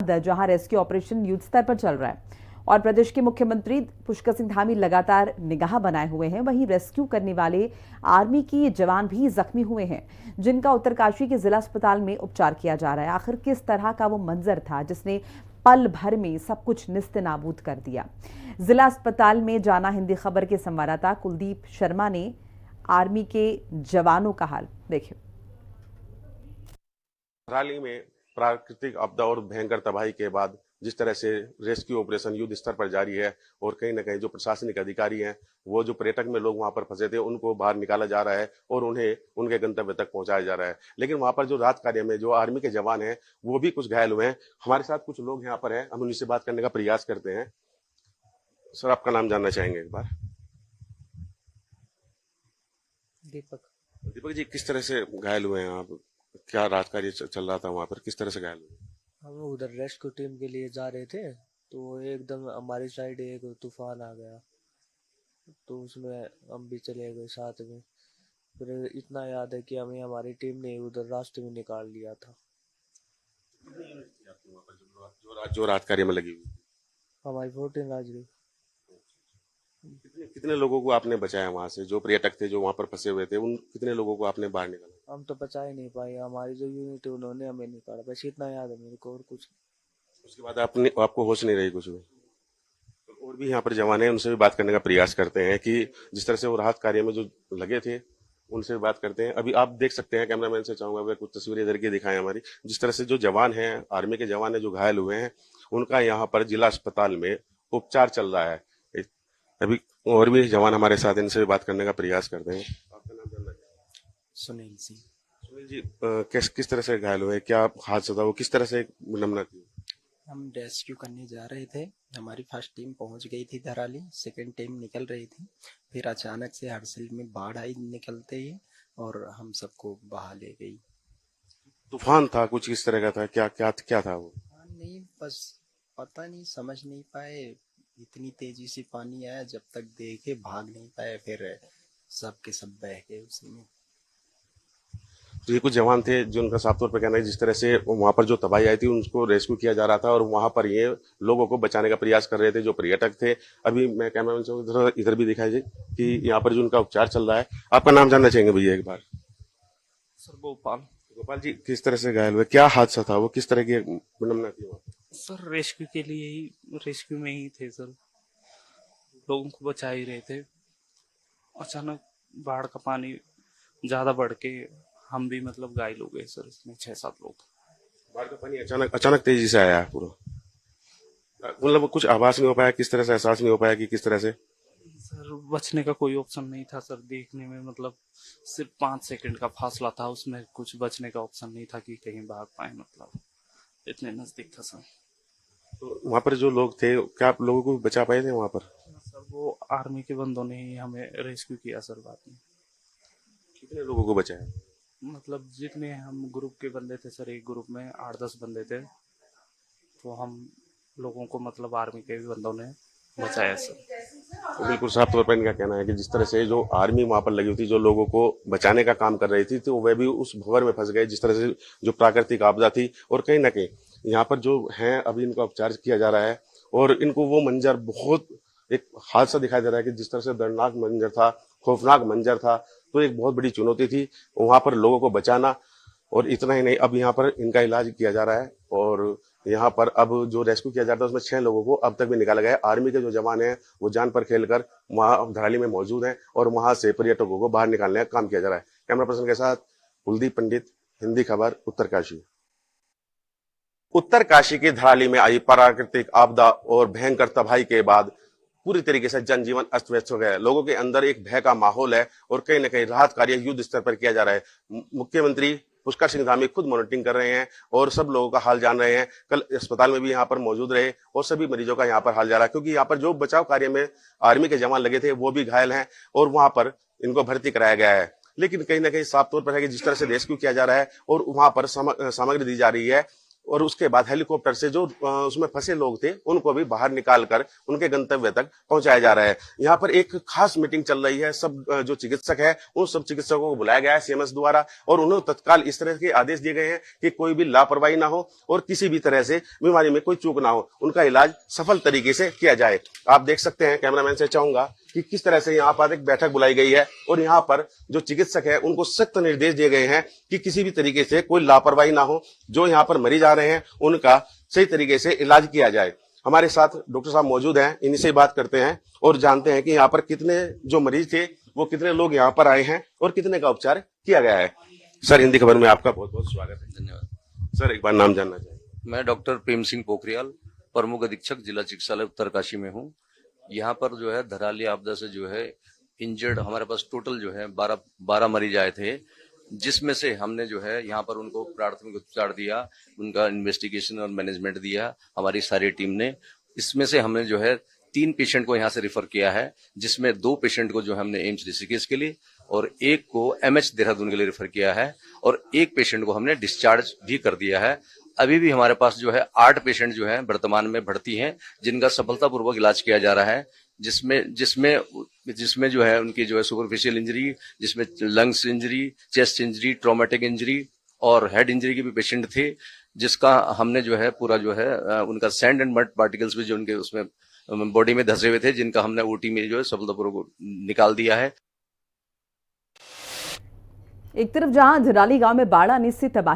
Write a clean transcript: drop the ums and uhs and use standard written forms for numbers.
बाद जहां rescue operation युद्ध स्तर पर चल रहा है और प्रदेश के मुख्यमंत्री पुष्कर सिंह धामी लगातार निगाह बनाए हुए हैं, वहीं रेस्क्यू करने वाले आर्मी के जवान भी जख्मी हुए हैं, जिनका उत्तरकाशी के जिला अस्पताल में उपचार किया जा रहा है। आखिर किस तरह का वो मंजर था जिसने पल भर में सब कुछ निस्तेनाबूद कर दिया? जिला अस्पताल में जाना हिंदी खबर के संवाददाता कुलदीप शर्मा ने आर्मी के जवानों का हाल देखिए। थराली में प्राकृतिक आपदा और भयंकर तबाही के बाद जिस तरह से रेस्क्यू ऑपरेशन युद्ध स्तर पर जारी है और कहीं न कहीं जो प्रशासनिक अधिकारी हैं, वो जो पर्यटक में लोग वहां पर फंसे थे उनको बाहर निकाला जा रहा है और उन्हें उनके गंतव्य तक पहुंचाया जा रहा है। लेकिन वहां पर जो राहत कार्य में जो आर्मी के जवान हैं वो भी कुछ घायल हुए हैं। हमारे साथ कुछ लोग यहाँ पर हैं, हम उनसे बात करने का प्रयास करते हैं। सर, आपका नाम जानना चाहेंगे एक बार? दीपक जी, किस तरह से घायल हुए हैं आप? क्या राहत कार्य चल रहा था वहां पर, किस तरह से घायल हुए? हम उधर रेस्क्यू टीम के लिए जा रहे थे तो एकदम हमारी साइड एक तूफान आ गया, तो उसमें हम भी चले गए साथ में। फिर इतना याद है कि हमें हमारी टीम ने उधर रास्ते में निकाल लिया था। जो राहत कार्य में लगी हुई हमारी 14 आज गई। कितने लोगों को आपने बचाया वहां से? जो पर्यटक थे जो वहां पर फंसे हुए थे, उन कितने लोगों को आपने बाहर निकाला? हम तो बचा ही नहीं पाए, हमारी जो यूनिट है उन्होंने हमें निकाला, बस इतना याद है मेरे को, और कुछ। उसके बाद आपको होश नहीं रही कुछ भी? और भी यहाँ पर जवान है, उनसे भी बात करने का प्रयास करते हैं कि जिस तरह से वो राहत कार्य में जो लगे थे उनसे भी बात करते हैं। अभी आप देख सकते हैं, कैमरामैन से चाहूंगा अगर कुछ तस्वीरें इधर की दिखाएं हमारी। जिस तरह से जो जवान हैं, आर्मी के जवान है जो घायल हुए हैं, उनका यहाँ पर जिला अस्पताल में उपचार चल रहा है। अभी और भी जवान हमारे साथ, इनसे भी बात करने का प्रयास करते हैं। आपका नाम जानना चाहिए? सुनील सिंह। सुनील जी, किस तरह से घायल हुए? क्या हादसा था? वो किस तरह से विडंबना थी? हम रेस्क्यू करने जा रहे थे, हमारी फर्स्ट टीम पहुंच गई थी धराली, सेकंड टीम निकल रही थी। फिर अचानक से हरसिल में बाढ़ आई निकलते ही और हम सबको बहा ले गई। तूफान था कुछ इस तरह का था? क्या था वो? नहीं, बस पता नहीं, समझ नहीं पाए। इतनी तेजी से पानी आया, जब तक देखे भाग नहीं पाए, फिर सब के सब बह गए उसी में। तो ये कुछ जवान थे जो उनका साफ तौर पर कहना है जिस तरह से वहां पर जो तबाही आई थी उनको रेस्क्यू किया जा रहा था और वहां पर ये लोगों को बचाने का प्रयास कर रहे थे जो पर्यटक थे। अभी मैं कैमरामैन से इधर भी दिखाई दे कि यहाँ पर जो उनका उपचार चल रहा है। आपका नाम जानना चाहेंगे भैया एक बार? सर, गोपाल जी, किस तरह से घायल हुए? क्या हादसा था वो? किस तरह की विडंबना थी वहाँ? सर, रेस्क्यू के लिए ही, रेस्क्यू में ही थे सर, लोगों को बचा ही रहे थे। अचानक बाढ़ का पानी ज्यादा बढ़ के हम भी मतलब घायल हो गए सर, इसमें 6-7 लोग। बाढ़ का पानी अचानक तेजी से आया पूरा, मतलब कुछ आभास नहीं हो पाया? किस तरह से एहसास नहीं हो पाया कि किस तरह से? सर, बचने का कोई ऑप्शन नहीं था सर, देखने में मतलब सिर्फ 5 सेकंड का फासला था, उसमें कुछ बचने का ऑप्शन नहीं था कि कहीं भाग पाए, मतलब इतने नजदीक था सर। तो वहां पर जो लोग थे, क्या आप लोगों को बचा पाए थे वहां पर? सर, वो आर्मी के बंदों ने ही हमें रेस्क्यू किया सर बाद में। कितने लोगों को बचाया? मतलब जितने हम ग्रुप के बंदे थे सर, एक ग्रुप में 8-10 बंदे थे, तो हम लोगों को मतलब आर्मी के भी बंदों ने बचाया सर। तो बिल्कुल साफ तौर पर इनका कहना है कि जिस तरह से जो आर्मी वहां पर लगी हुई थी, जो लोगों को बचाने का काम कर रही थी, तो वह भी उस भंवर में फंस गए जिस तरह से जो प्राकृतिक आपदा थी। और कहीं ना कहीं यहाँ पर जो है अभी इनका उपचार किया जा रहा है और इनको वो मंजर बहुत एक हादसा दिखाई दे रहा है कि जिस तरह से दर्दनाक मंजर था, खौफनाक मंजर था, तो एक बहुत बड़ी चुनौती थी वहां पर लोगों को बचाना। और इतना ही नहीं, अब यहाँ पर इनका इलाज किया जा रहा है और यहाँ पर अब जो रेस्क्यू किया जाता है उसमें 6 लोगों को अब तक भी निकाला गया है। आर्मी के जो जवान हैं वो जान पर खेलकर वहां धराली में मौजूद हैं और वहां से पर्यटकों को बाहर निकालने का काम किया जा रहा है। कैमरा पर्सन के साथ कुलदीप पंडित, हिंदी खबर, उत्तरकाशी। उत्तरकाशी की धराली में आई प्राकृतिक आपदा और भयंकर तबाही के बाद पूरी तरीके से जनजीवन अस्त व्यस्त हो गया है। लोगों के अंदर एक भय का माहौल है और कहीं न कहीं राहत कार्य युद्ध स्तर पर किया जा रहा है। मुख्यमंत्री पुष्कर सिंह धामी खुद मॉनिटरिंग कर रहे हैं और सब लोगों का हाल जान रहे हैं। कल अस्पताल में भी यहाँ पर मौजूद रहे और सभी मरीजों का यहाँ पर हाल जा रहा है, क्योंकि यहाँ पर जो बचाव कार्य में आर्मी के जवान लगे थे वो भी घायल हैं और वहां पर इनको भर्ती कराया गया है। लेकिन कहीं ना कहीं साफ तौर पर है कि जिस तरह से रेस्क्यू किया जा रहा है और वहां पर सामग्री दी जा रही है, और उसके बाद हेलीकॉप्टर से जो उसमें फंसे लोग थे उनको भी बाहर निकाल कर उनके गंतव्य तक पहुंचाया जा रहा है। यहाँ पर एक खास मीटिंग चल रही है, सब जो चिकित्सक है उन सब चिकित्सकों को बुलाया गया है सीएमएस द्वारा, और उन्हें तत्काल इस तरह के आदेश दिए गए हैं कि कोई भी लापरवाही ना हो और किसी भी तरह से बीमारी में कोई चूक ना हो, उनका इलाज सफल तरीके से किया जाए। आप देख सकते हैं, कैमरामैन से चाहूंगा कि किस तरह से यहाँ पर एक बैठक बुलाई गई है और यहाँ पर जो चिकित्सक है उनको सख्त निर्देश दिए गए हैं कि किसी भी तरीके से कोई लापरवाही ना हो, जो यहाँ पर मरीज आ रहे हैं उनका सही तरीके से इलाज किया जाए। हमारे साथ डॉक्टर साहब मौजूद हैं, इन्हीं से बात करते हैं और जानते हैं कि यहाँ पर कितने जो मरीज थे वो कितने लोग यहाँ पर आए हैं और कितने का उपचार किया गया है। सर, हिंदी खबर में आपका बहुत बहुत स्वागत है। धन्यवाद सर, एक बार नाम जानना चाहिए। मैं डॉक्टर प्रेम सिंह पोखरियाल, प्रमुख अधीक्षक जिला चिकित्सालय उत्तरकाशी में हूँ। यहाँ पर जो है धराली आपदा से जो है इंजर्ड हमारे पास टोटल जो है 12 मरीज आए थे, जिसमें से हमने जो है यहाँ पर उनको प्राथमिक उपचार दिया, उनका इन्वेस्टिगेशन और मैनेजमेंट दिया हमारी सारी टीम ने। इसमें से हमने जो है 3 पेशेंट को यहाँ से रेफर किया है, जिसमें 2 पेशेंट को जो हमने एम्स ऋषिकेश के लिए और 1 को एमएच देहरादून के लिए रेफर किया है और 1 पेशेंट को हमने डिस्चार्ज भी कर दिया है। अभी भी हमारे पास जो है 8 पेशेंट जो हैं वर्तमान में भर्ती हैं, जिनका सफलतापूर्वक इलाज किया जा रहा है, जिसमें जो है उनकी जो है सुपरफिशियल इंजरी, जिसमें lungs injury, chest injury, traumatic injury और हेड इंजरी के भी पेशेंट थे, जिसका हमने जो है पूरा जो है उनका सैंड एंड मड पार्टिकल्स भी जो उनके उसमें बॉडी में धंसे हुए थे, जिनका हमने ओटी में जो है सफलतापूर्वक निकाल दिया है। एक तरफ जहां धराली गांव में बाढ़ आने से तबाही